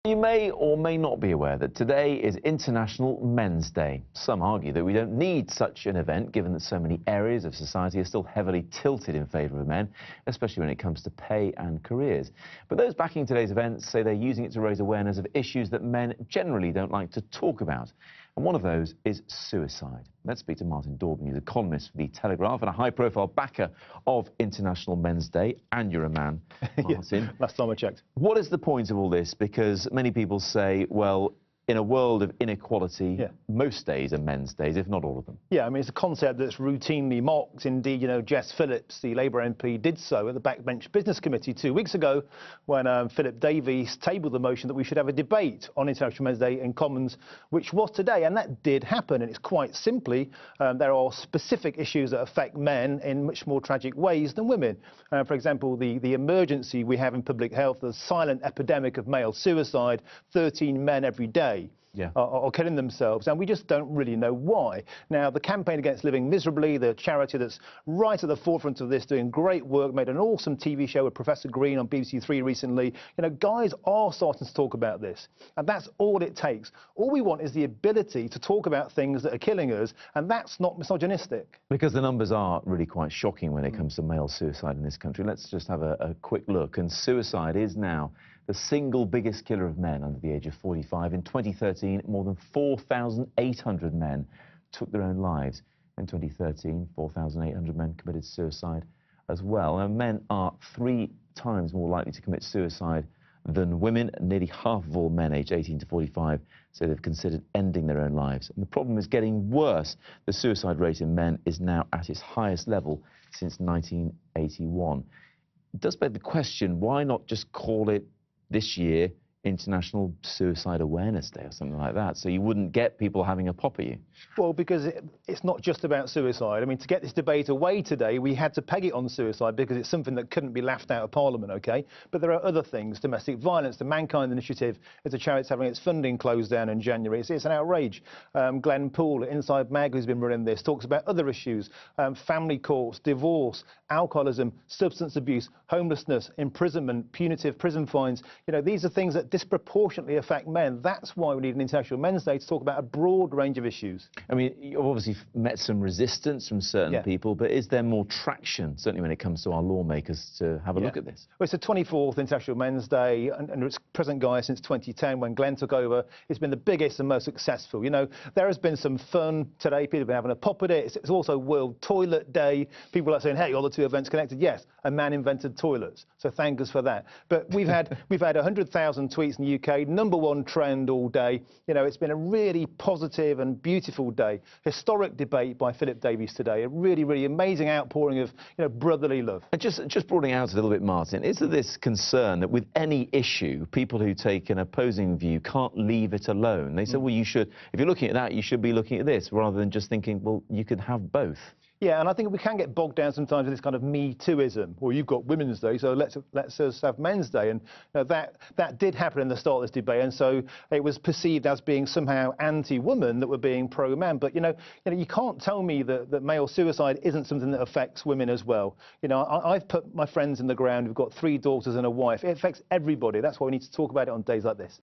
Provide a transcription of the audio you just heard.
You may or may not be aware that today is International Men's Day. Some argue that we don't need such an event, given that so many areas of society are still heavily tilted in favour of men, especially when it comes to pay and careers. But those backing today's event say they're using it to raise awareness of issues that men generally don't like to talk about. And one of those is suicide. Let's speak to Martin Daubney, who's a columnist for The Telegraph and a high-profile backer of International Men's Day. And you're a man, Martin. Yeah, last time I checked. What is the point of all this? Because many people say, well, in a world of inequality, most days are men's days, if not all of them. Yeah, I mean, it's a concept that's routinely mocked. Indeed, you know, Jess Phillips, the Labour MP, did so at the Backbench Business Committee 2 weeks ago when Philip Davies tabled the motion that we should have a debate on International Men's Day in Commons, which was today, and that did happen. And it's quite simply, there are specific issues that affect men in much more tragic ways than women. For example, the emergency we have in public health, the silent epidemic of male suicide, 13 men every day. Are killing themselves, and we just don't really know why. Now, the Campaign Against Living Miserably, the charity that's right at the forefront of this, doing great work, made an awesome TV show with Professor Green on BBC Three recently. You know, guys are starting to talk about this, and that's all it takes. All we want is the ability to talk about things that are killing us, and that's not misogynistic. Because the numbers are really quite shocking when it comes to male suicide in this country. Let's just have a quick look. And suicide is now the single biggest killer of men under the age of 45. In 2013, more than 4,800 men took their own lives. In 2013, 4,800 men committed suicide as well. And men are 3 times more likely to commit suicide than women. Nearly half of all men aged 18 to 45 say they've considered ending their own lives. And the problem is getting worse. The suicide rate in men is now at its highest level since 1981. It does beg the question, why not just call it this year International Suicide Awareness Day or something like that, so you wouldn't get people having a pop at you? Well, because it's not just about suicide. I mean, to get this debate away today, we had to peg it on suicide because it's something that couldn't be laughed out of Parliament, OK? But there are other things. Domestic violence, the Mankind Initiative is a charity that's having its funding closed down in January. It's an outrage. Glenn Poole at Inside Mag, who's been running this, talks about other issues, family courts, divorce, alcoholism, substance abuse, homelessness, imprisonment, punitive prison fines. You know, these are things that disproportionately affect men. That's why we need an International Men's Day to talk about a broad range of issues. I mean, you've obviously met some resistance from certain people, but is there more traction, certainly when it comes to our lawmakers, to have a look at this? Well, it's the 24th International Men's Day, and its present guy since 2010, when Glenn took over. It's been the biggest and most successful. You know, there has been some fun today. People have been having a pop at it. It's also World Toilet Day. People are saying, hey, are the two events connected? Yes, a man invented toilets, so thank us for that. But we've had 100,000 tweets in the UK, #1 trend all day. You know, it's been a really positive and beautiful day. Historic debate by Philip Davies today. A really, really amazing outpouring of, you know, brotherly love. And just broadening out a little bit, Martin, is there this concern that with any issue, people who take an opposing view can't leave it alone? They say, well, you should, if you're looking at that, you should be looking at this, rather than just thinking, well, you could have both. Yeah, and I think we can get bogged down sometimes with this kind of Me Tooism. Well, you've got Women's Day, so let's us have Men's Day. And you know, that did happen in the start of this debate, and so it was perceived as being somehow anti-woman that were being pro-man. But you can't tell me that male suicide isn't something that affects women as well. You know, I've put my friends in the ground who've got 3 daughters and a wife. It affects everybody. That's why we need to talk about it on days like this.